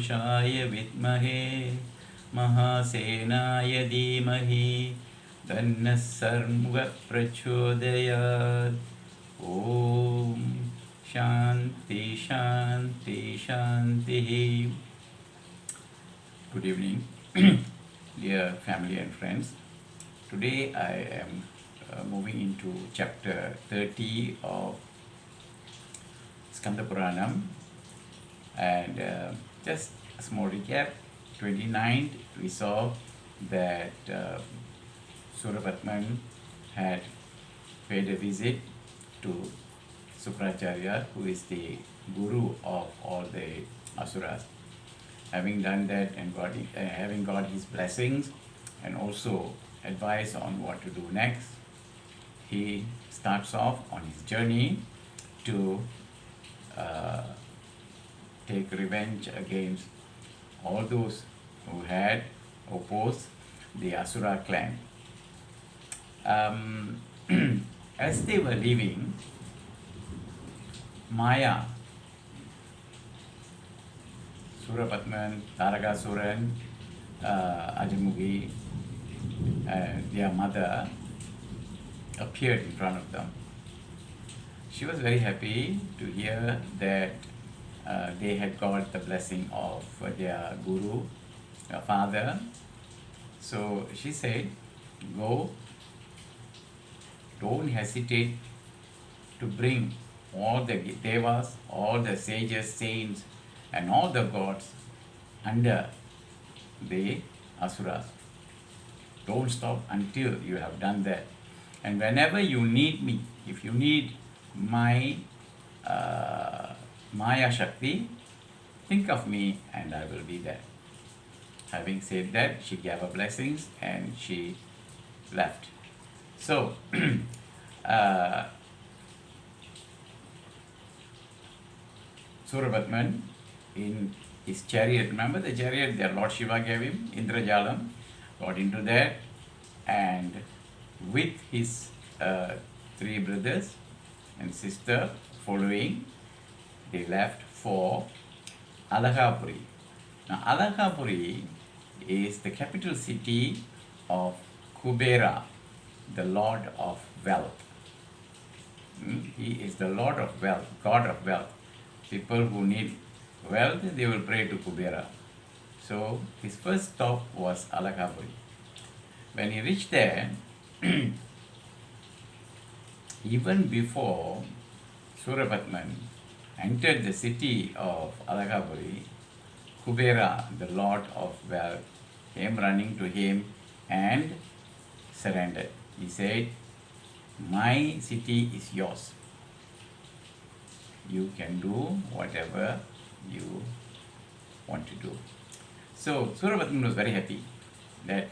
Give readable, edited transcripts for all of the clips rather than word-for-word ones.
पुरुषाय विद्महे महासेनाय धीमहि तन्नः सर्वः प्रचोदयात्. ॐ शान्ति शान्ति शान्तिः. Good evening, dear family and friends. Today I am moving into chapter 30 of Puranam, and just a small recap. 29th we saw that Surapatman had paid a visit to Sukracharya, who is the guru of all the asuras. Having done that and having got his blessings and also advice on what to do next, he starts off on his journey to take revenge against all those who had opposed the Asura clan. As they were leaving, Maya, Surapatman, Taragasuran, Ajamugi, their mother, appeared in front of them. She was very happy to hear that they had got the blessing of their guru, their father. So she said, go, don't hesitate to bring all the devas, all the sages, saints, and all the gods under the asuras. Don't stop until you have done that. And whenever you need me, if you need my Maya Shakti, think of me and I will be there. Having said that, she gave her blessings and she left. So, Surapatman in his chariot, remember the chariot that Lord Shiva gave him, Indrajalam, got into that, and with his three brothers and sister following, they left for Alagapuri. Now Alagapuri is the capital city of Kubera, the Lord of Wealth. He is the Lord of Wealth, God of Wealth. People who need wealth, they will pray to Kubera. So his first stop was Alagapuri. When he reached there, even before Surapatman entered the city of Alagapuri, Kubera, the Lord of Wealth, came running to him and surrendered. He said, my city is yours. You can do whatever you want to do. So Surapatman was very happy that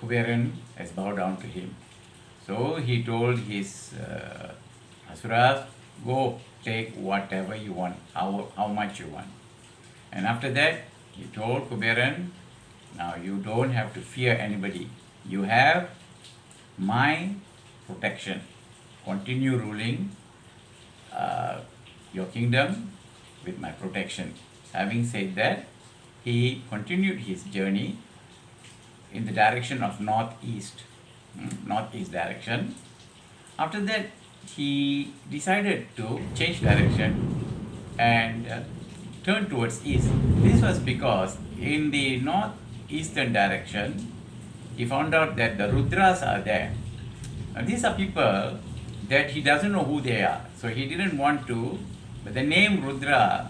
Kuberan has bowed down to him. So he told his asuras, go take whatever you want, how much you want. And after that, he told Kuberan, now you don't have to fear anybody. You have my protection. Continue ruling your kingdom with my protection. Having said that, he continued his journey in the direction of northeast direction. After that, he decided to change direction and turn towards east. This was because in the northeastern direction, he found out that the Rudras are there. And these are people that he doesn't know who they are. So he didn't want to, but the name Rudra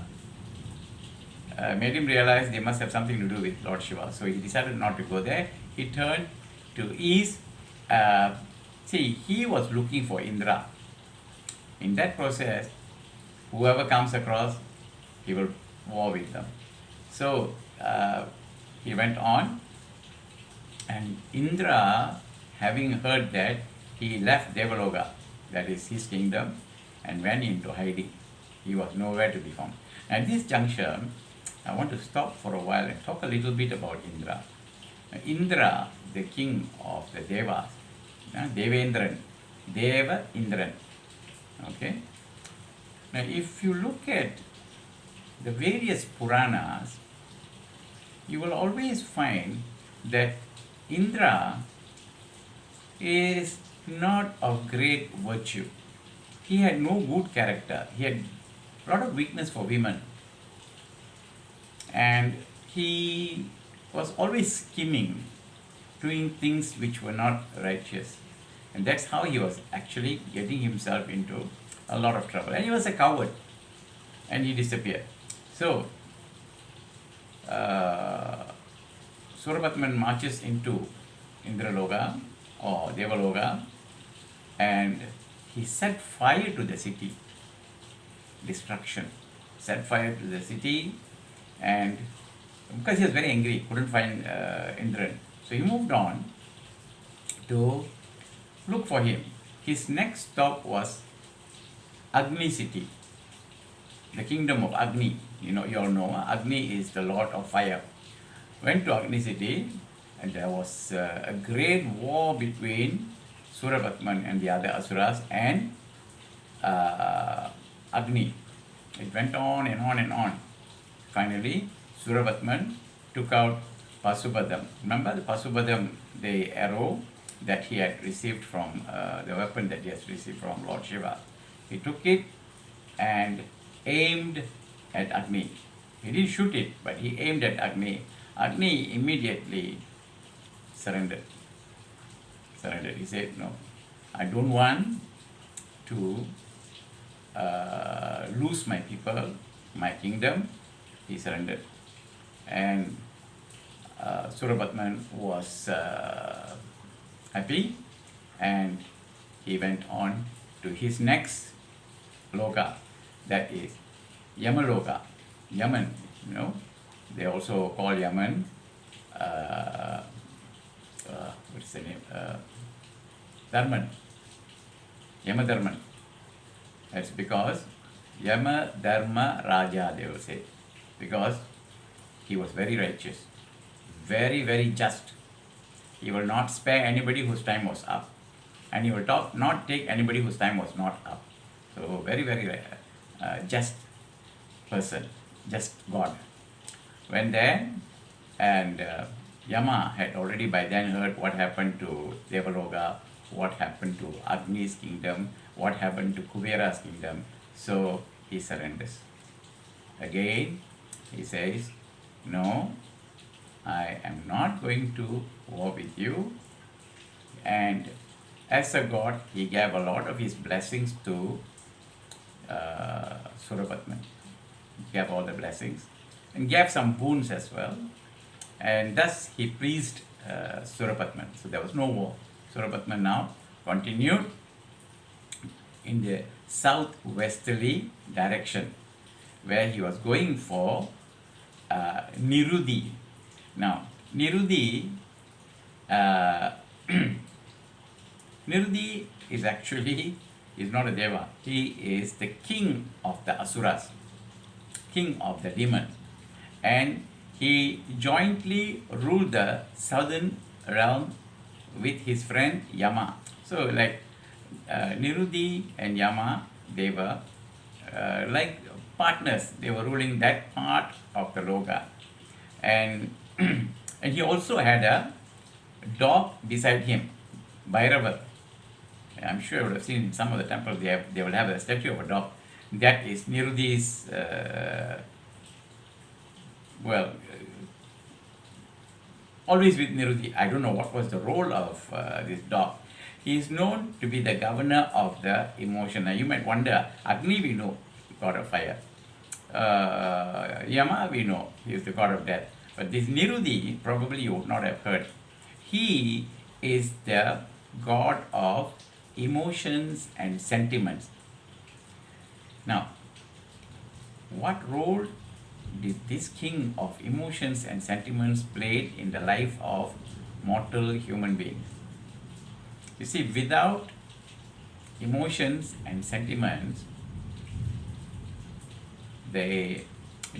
made him realize they must have something to do with Lord Shiva. So he decided not to go there. He turned to east. He was looking for Indra. In that process, whoever comes across, he will war with them. So he went on, and Indra, having heard that, he left Devaloka, that is his kingdom, and went into hiding. He was nowhere to be found. At this juncture, I want to stop for a while and talk a little bit about Indra. Indra, the king of the Devas, Devendran, Deva Indran. Okay. Now, if you look at the various Puranas, you will always find that Indra is not of great virtue. He had no good character. He had a lot of weakness for women. And he was always scheming, doing things which were not righteous. And that's how he was actually getting himself into a lot of trouble. And he was a coward. And he disappeared. So, Surabhatman marches into Indraloka or Devaloka, and he set fire to the city. Destruction. Set fire to the city, and because he was very angry, he couldn't find Indran. So he moved on to look for him. His next stop was Agni city, the kingdom of Agni. You all know Agni is the lord of fire. Went to Agni city, and there was a great war between Surabhatman and the other asuras and Agni. It went on and on and on. Finally, Surabhatman took out Pasubadam. Remember the Pasubadam, the arrow that he had received from, the weapon that he has received from Lord Shiva. He took it and aimed at Agni. He didn't shoot it, but he aimed at Agni. Agni immediately surrendered. He said, no, I don't want to lose my people, my kingdom. He surrendered. And Surabhatman was happy, and he went on to his next loka, that is Yamaloka. Yaman, they also call Yaman, what's the name? Dharman. Yamadharman. That's because Yama Dharma Raja, they will say, because he was very righteous, very, very just. He will not spare anybody whose time was up, and he will not take anybody whose time was not up. So very, very just person, just God. Went there, and Yama had already by then heard what happened to Devaloka, what happened to Agni's kingdom, what happened to Kuvera's kingdom. So he surrenders. Again, he says, no, I am not going to war with you. And as a god, he gave a lot of his blessings to Surabhatman. He gave all the blessings and gave some boons as well. And thus he pleased Surabhatman. So there was no war. Surabhatman now continued in the southwesterly direction, where he was going for Nirudhi. Now, Nirudhi Nirudhi is not a deva. He is the king of the asuras, king of the demon, and he jointly ruled the southern realm with his friend Yama. So, like Nirudhi and Yama, they were like partners. They were ruling that part of the Loka, and and he also had a dog beside him, Bhairava. I'm sure you would have seen in some of the temples they will have a statue of a dog. That is Nirudhi's always with Nirudhi. I don't know what was the role of this dog. He is known to be the governor of the emotion. Now you might wonder, Agni we know, god of fire. Yama we know, he is the god of death. But this Nirudhi, probably you would not have heard. He is the god of emotions and sentiments. Now, what role did this king of emotions and sentiments play in the life of mortal human beings? You see, without emotions and sentiments, the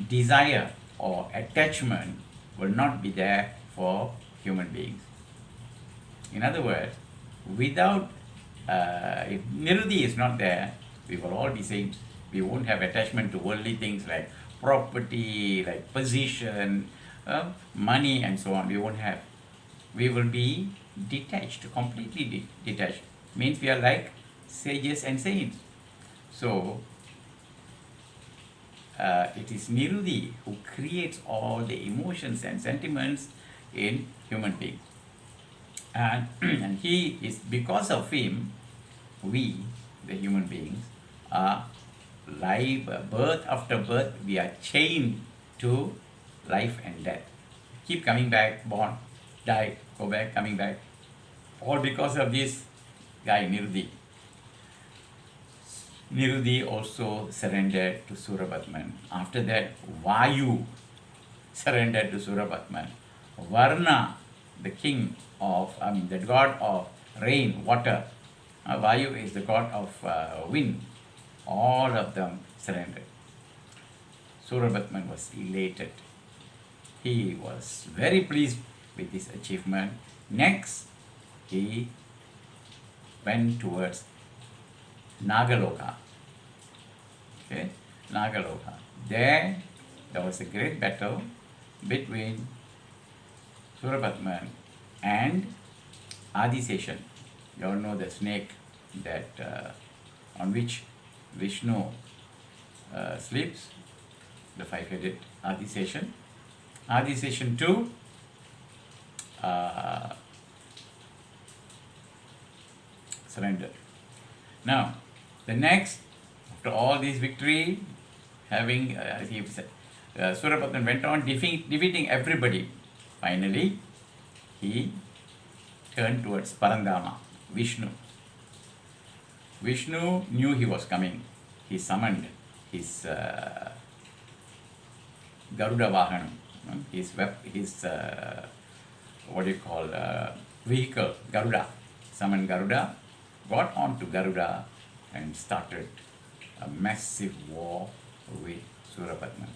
desire or attachment will not be there for human beings. In other words, without, if Nirudhi is not there, we will all be saints. We won't have attachment to worldly things like property, like position, money, and so on. We won't have. We will be detached, completely detached. Means we are like sages and saints. So it is Nirudi who creates all the emotions and sentiments in human being. And he is, because of him, we, the human beings, are life, birth after birth, we are chained to life and death. Keep coming back, born, die, go back, coming back. All because of this guy, Nirudi. Nirudi also surrendered to Surapatman. After that, Vayu surrendered to Surapatman. Varna, the king of, the god of rain, water. Vayu is the god of wind. All of them surrendered. Surapatman was elated. He was very pleased with this achievement. Next, he went towards Nagaloka. Okay, Nagaloka. There was a great battle between Surapatman and Adiseshan. You all know the snake that on which Vishnu sleeps, the five-headed Adiseshan. Adiseshan too surrendered. Now, the next, after all this victory, having, Surapatman went on defeating everybody. Finally, he turned towards Parandama, Vishnu. Vishnu knew he was coming. He summoned his Garuda Vahanam, his vehicle, Garuda. Summoned Garuda, got onto Garuda, and started a massive war with Surapatman.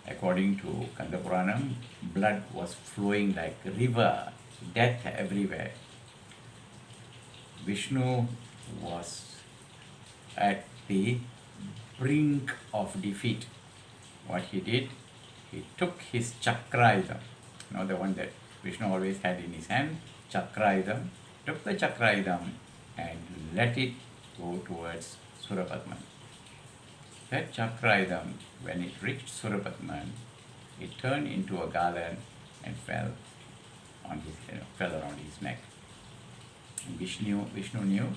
According to Kantha Puranam, blood was flowing like a river, death everywhere. Vishnu was at the brink of defeat. What he did, he took his chakraidam, the one that Vishnu always had in his hand, chakraidam, took the chakraidam and let it go towards Surapatman. That chakraidam, when it reached Surapatman, it turned into a garland and fell around his neck. And Vishnu knew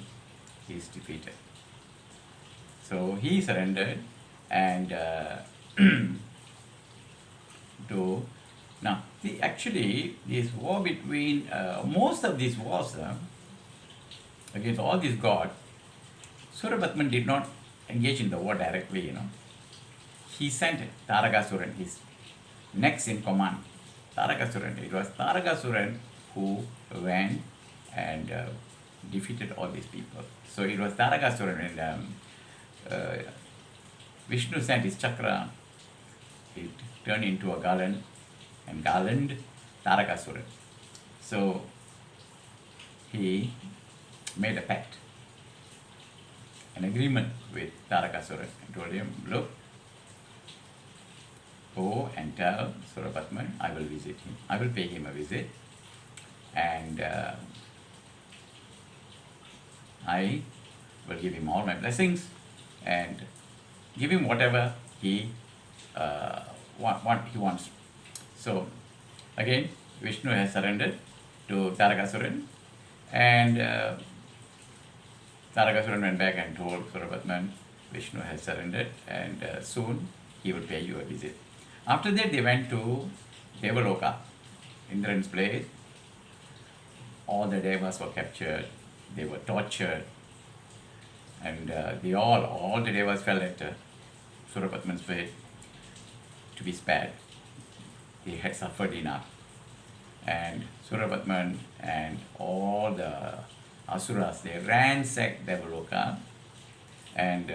he is defeated. So he surrendered and now this war between most of these wars against all these gods, Surapatman did not engage in the war directly. He sent Tarakasuran, his next in command. Tarakasuran. It was Tarakasuran who went and defeated all these people. So it was Tarakasuran, and Vishnu sent his chakra. It turned into a garland and garlanded Tarakasuran. So he made a pact, an agreement with Tarakasuran, and told him, look, go and tell Surapatman, I will visit him. I will pay him a visit, and I will give him all my blessings and give him whatever he wants. So again, Vishnu has surrendered to Tarakasuran, and Tarakasuran went back and told Surapatman, Vishnu has surrendered, and soon he will pay you a visit. After that, they went to Devaloka, Indran's place. All the devas were captured, they were tortured, and all the devas fell at Surapatman's feet to be spared. They had suffered enough. And Surapatman and all the Asuras, they ransacked Devaloka, and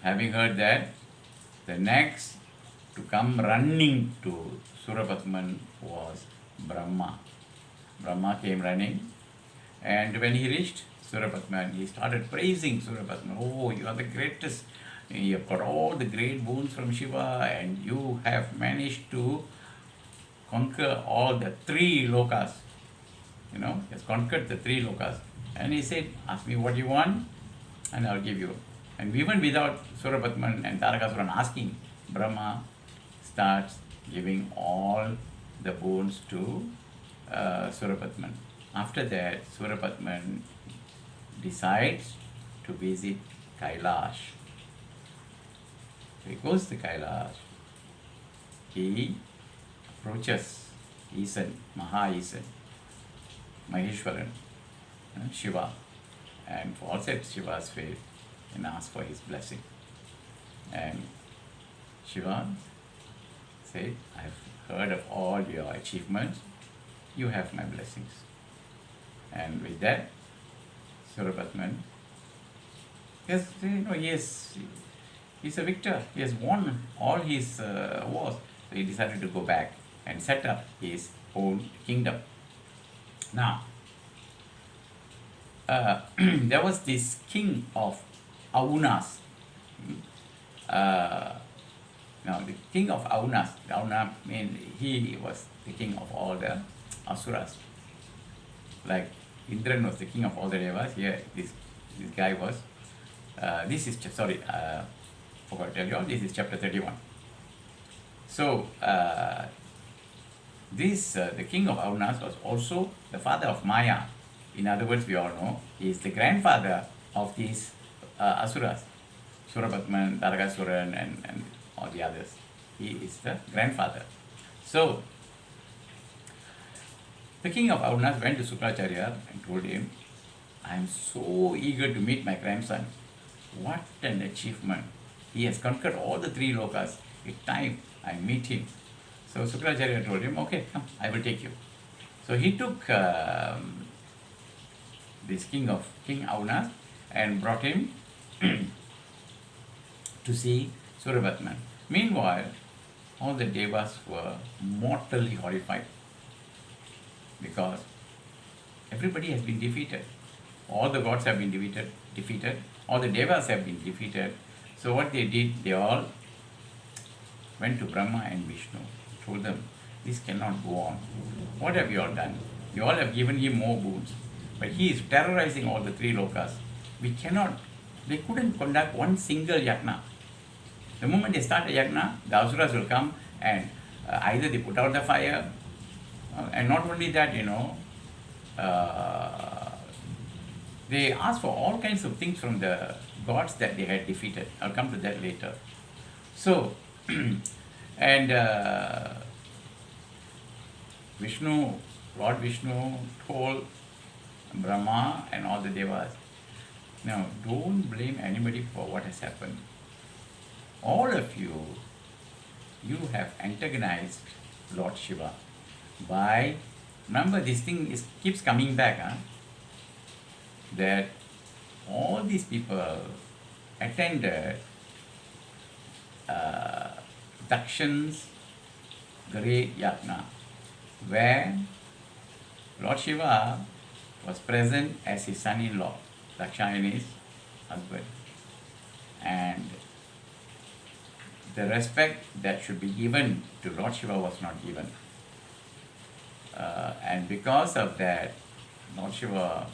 having heard that, the next to come running to Surapatman was Brahma. Brahma came running, and when he reached Surapatman, he started praising Surapatman. Oh, you are the greatest. You have got all the great boons from Shiva, and you have managed to conquer all the three lokas. He has conquered the three lokas. And he said, ask me what you want, and I'll give you. And even without Surapatman and Tarakasuran asking, Brahma starts giving all the boons to Surapatman. After that, Surapatman decides to visit Kailash. So he goes to Kailash. He approaches Isan, Maha-Isan, Maheshwaran, Shiva, and falls at Shiva's feet and asks for his blessing. And Shiva said, I've heard of all your achievements. You have my blessings. And with that, Surapatman, he's a victor. He has won all his wars. So he decided to go back and set up his own kingdom. Now, there was this king of Aunas. Now, the king of Aunas, he was the king of all the Asuras. Like Indran was the king of all the Devas, here this guy was. Forgot to tell you all, this is chapter 31. So, the king of Aunas was also the father of Maya. In other words, we all know, he is the grandfather of these Asuras. Surapatman, Tarakasuran, and all the others. He is the grandfather. So, the king of Aunas went to Sukracharya and told him, I am so eager to meet my grandson. What an achievement. He has conquered all the three lokas. It's time I meet him. So Sukracharya told him, okay, come, I will take you. So he took this King Aunas and brought him to see Surapatman. Meanwhile, all the devas were mortally horrified because everybody has been defeated. All the gods have been defeated. All the devas have been defeated. So what they did, they all went to Brahma and Vishnu, told them, this cannot go on. What have you all done? You all have given him more boons, but he is terrorizing all the three lokas. They couldn't conduct one single yajna. The moment they start a yajna, the asuras will come and either they put out the fire, and not only that, they ask for all kinds of things from the gods that they had defeated. I'll come to that later. So, and Lord Vishnu told Brahma and all the devas, now don't blame anybody for what has happened. All of you have antagonized Lord Shiva by, remember this thing keeps coming back, that all these people attended Dakshan's great yajna, where Lord Shiva was present as his son-in-law, Dakshayani's husband. And the respect that should be given to Lord Shiva was not given. And because of that, Lord Shiva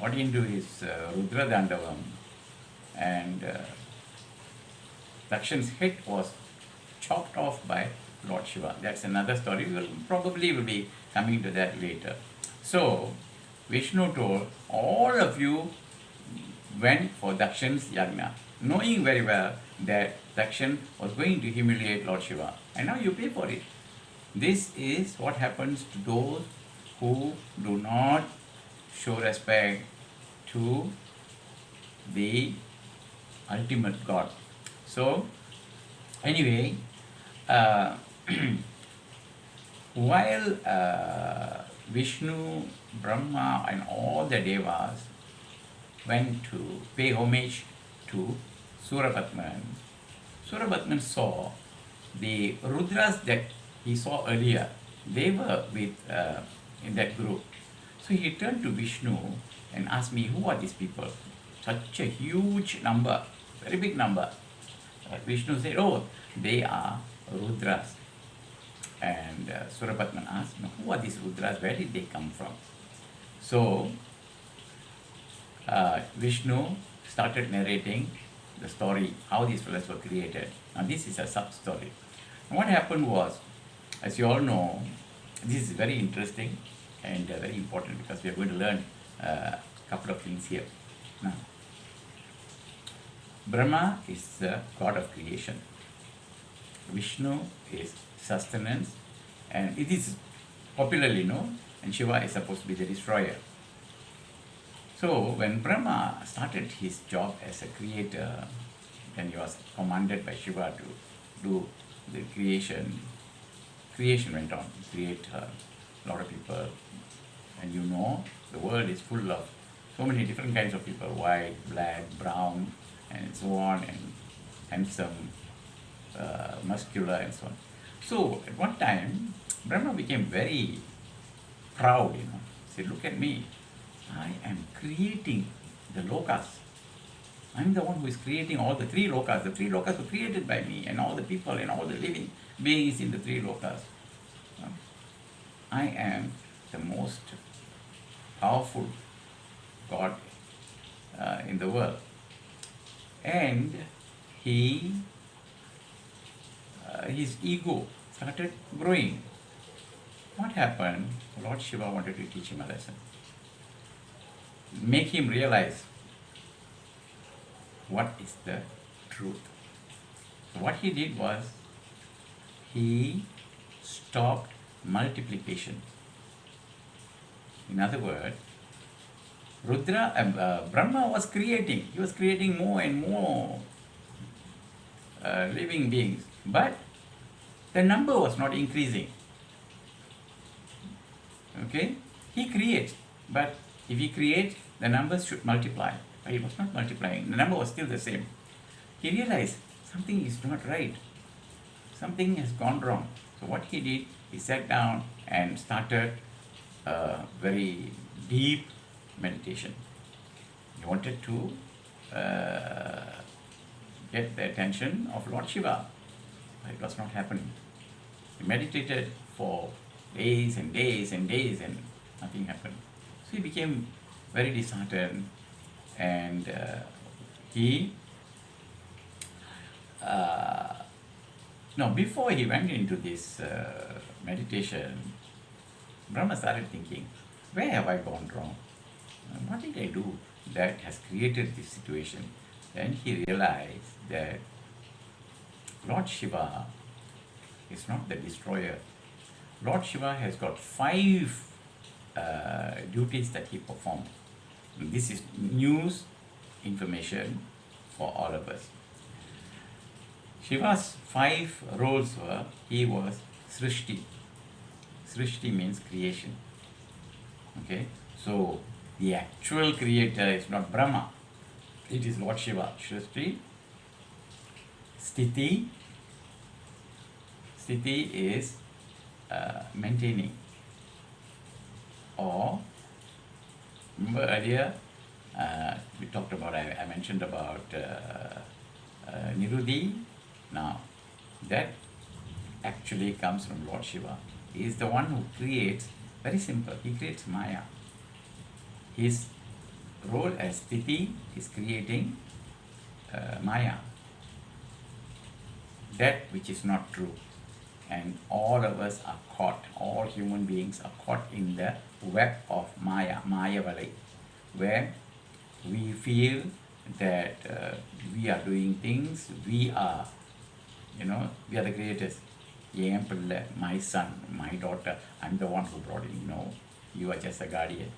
got into his Rudra Dandavam, and Dakshan's head was chopped off by Lord Shiva. That's another story. We will probably be coming to that later. So, Vishnu told, all of you went for Dakshan's yajna, knowing very well that Dakshan was going to humiliate Lord Shiva. And now you pay for it. This is what happens to those who do not show respect to the ultimate God. So, anyway, while Vishnu, Brahma and all the devas went to pay homage to Surapatman, Surapatman saw the Rudras that he saw earlier. They were with in that group. So he turned to Vishnu and asked me, who are these people? Such a huge number. very big number. Vishnu said, oh, they are Rudras. And Surapatman asked, "No, who are these Rudras? Where did they come from?" So Vishnu started narrating the story, how these fellows were created. Now this is a sub-story. And what happened was, as you all know, this is very interesting and very important because we are going to learn a couple of things here. Now, Brahma is the god of creation. Vishnu is sustenance, and it is popularly known, and Shiva is supposed to be the destroyer. So when Brahma started his job as a creator, when he was commanded by Shiva to do the creation went on to create a lot of people. And you know, the world is full of so many different kinds of people, white, black, brown, and so on, and handsome, muscular, and so on. So at one time, Brahma became very proud, He said, look at me, I am creating the lokas. I'm the one who is creating all the three lokas. The three lokas were created by me, and all the people and all the living beings in the three lokas. I am the most powerful God in the world. And his ego started growing. What happened? Lord Shiva wanted to teach him a lesson. Make him realize what is the truth. So what he did was, he stopped multiplication. In other words, Brahma was creating. He was creating more and more living beings, but the number was not increasing. Okay? He creates, but if he creates, the numbers should multiply. But it was not multiplying. The number was still the same. He realized something is not right. Something has gone wrong. So what he did, he sat down and started a very deep meditation. He wanted to get the attention of Lord Shiva, but it was not happening. He meditated for days and days and days, and nothing happened. So he became very disheartened, and before he went into this meditation, Brahma started thinking, where have I gone wrong? What did I do that has created this situation? Then he realized that Lord Shiva is not the destroyer. Lord Shiva has got 5 duties that he performed. This is news information for all of us. Shiva's 5 roles were, he was Srishti. Srishti means creation. Okay, so the actual creator is not Brahma, it is Lord Shiva. Srishti. Sthiti. Sthiti is maintaining. Or, remember earlier, we talked about, I mentioned about Niruddhi. Now, that actually comes from Lord Shiva. He is the one who creates, very simple, he creates Maya. His role as Sthiti is creating Maya, that which is not true. And all of us are caught, all human beings are caught in the web of Maya, Maya Valai, where we feel that we are doing things, we are the creators. My son, my daughter, I'm the one who brought it. No, you are just a guardian.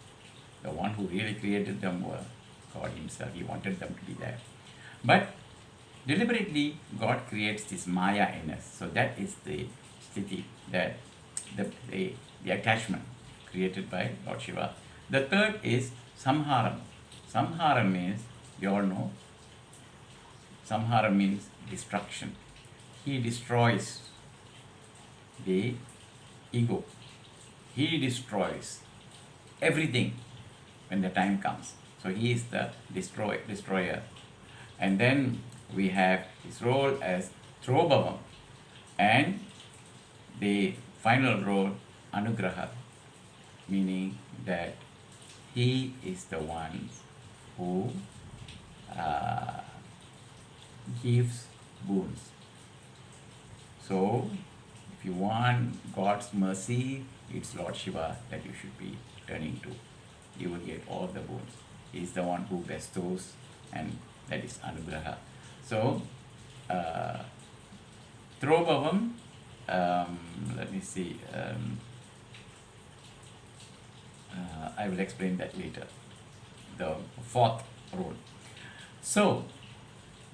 The one who really created them was God himself. He wanted them to be there. But deliberately, God creates this Maya in us. So that is the sthiti, that the attachment created by Lord Shiva. The third is Samharam. Samharam means, you all know, Samharam means destruction. He destroys the ego. He destroys everything when the time comes. So he is the destroyer. And then we have his role as Throbhavam, and the final role, Anugraha, meaning that he is the one who uh, gives boons. So, if you want God's mercy, it's Lord Shiva that you should be turning to. You will get all the boons. He is the one who bestows, and that is Anugraha. So, Throbhavam, let me see, I will explain that later. The fourth role. So,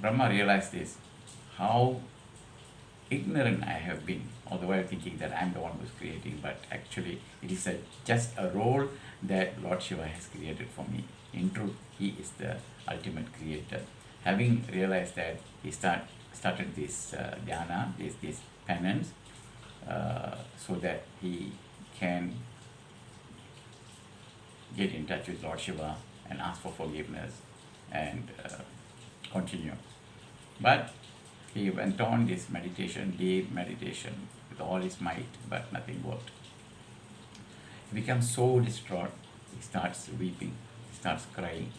Brahma realized this, how ignorant I have been, all the while thinking that I'm the one who's creating, but actually it is just a role that Lord Shiva has created for me. In truth, he is the ultimate creator. Having realized that, he started this dhyana, this penance, so that he can get in touch with Lord Shiva and ask for forgiveness and continue. But he went on this meditation, deep meditation, with all his might, but nothing worked. He becomes so distraught, he starts weeping, he starts crying.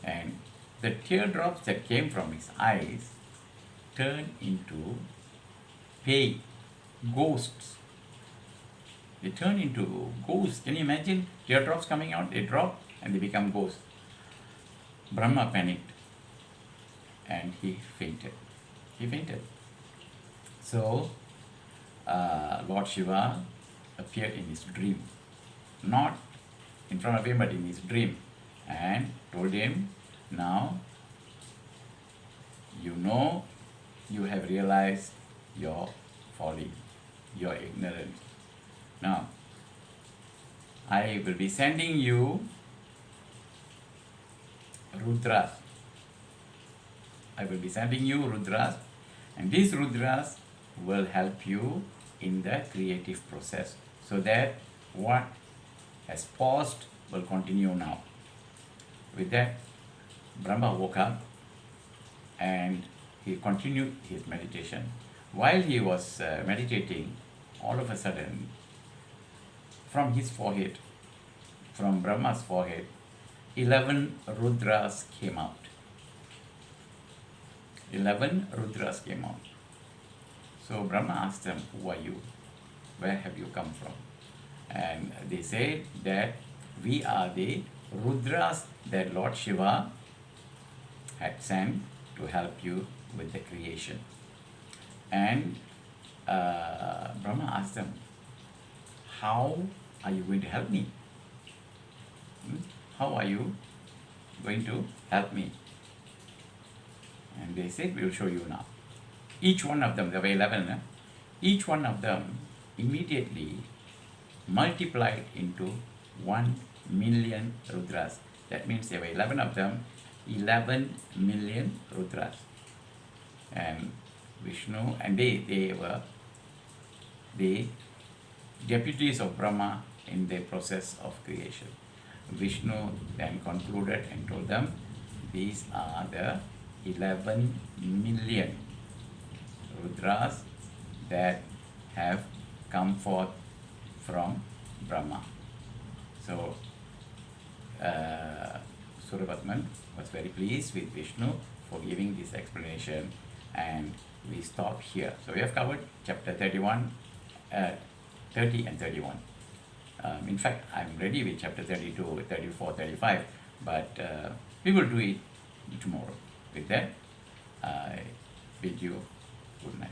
And the teardrops that came from his eyes turned into ghosts. They turn into ghosts. Can you imagine teardrops coming out? They drop and they become ghosts. Brahma panicked and he fainted. So, Lord Shiva appeared in his dream, not in front of him, but in his dream, and told him, now you know you have realized your folly, your ignorance. Now, I will be sending you Rudras. And these Rudras will help you in the creative process, so that what has paused will continue now. With that, Brahma woke up and he continued his meditation. While he was meditating, all of a sudden, from his forehead, from Brahma's forehead, 11 Rudras came out. 11 Rudras came out. So Brahma asked them, who are you? Where have you come from? And they said that we are the Rudras that Lord Shiva had sent to help you with the creation. And Brahma asked them, how are you going to help me? How are you going to help me? And they said, we will show you now. Each one of them, there were 11, each one of them immediately multiplied into 1 million Rudras. That means there were 11 of them, 11 million Rudras. And Vishnu, and they were the deputies of Brahma in the process of creation. Vishnu then concluded and told them, these are the 11 million Rudras that have come forth from Brahma. So, Suryavatman was very pleased with Vishnu for giving this explanation, and we stop here. So, we have covered chapter 31, 30 and 31. In fact, I'm ready with chapter 32, 34, 35, but we will do it tomorrow. With that, I bid you good night.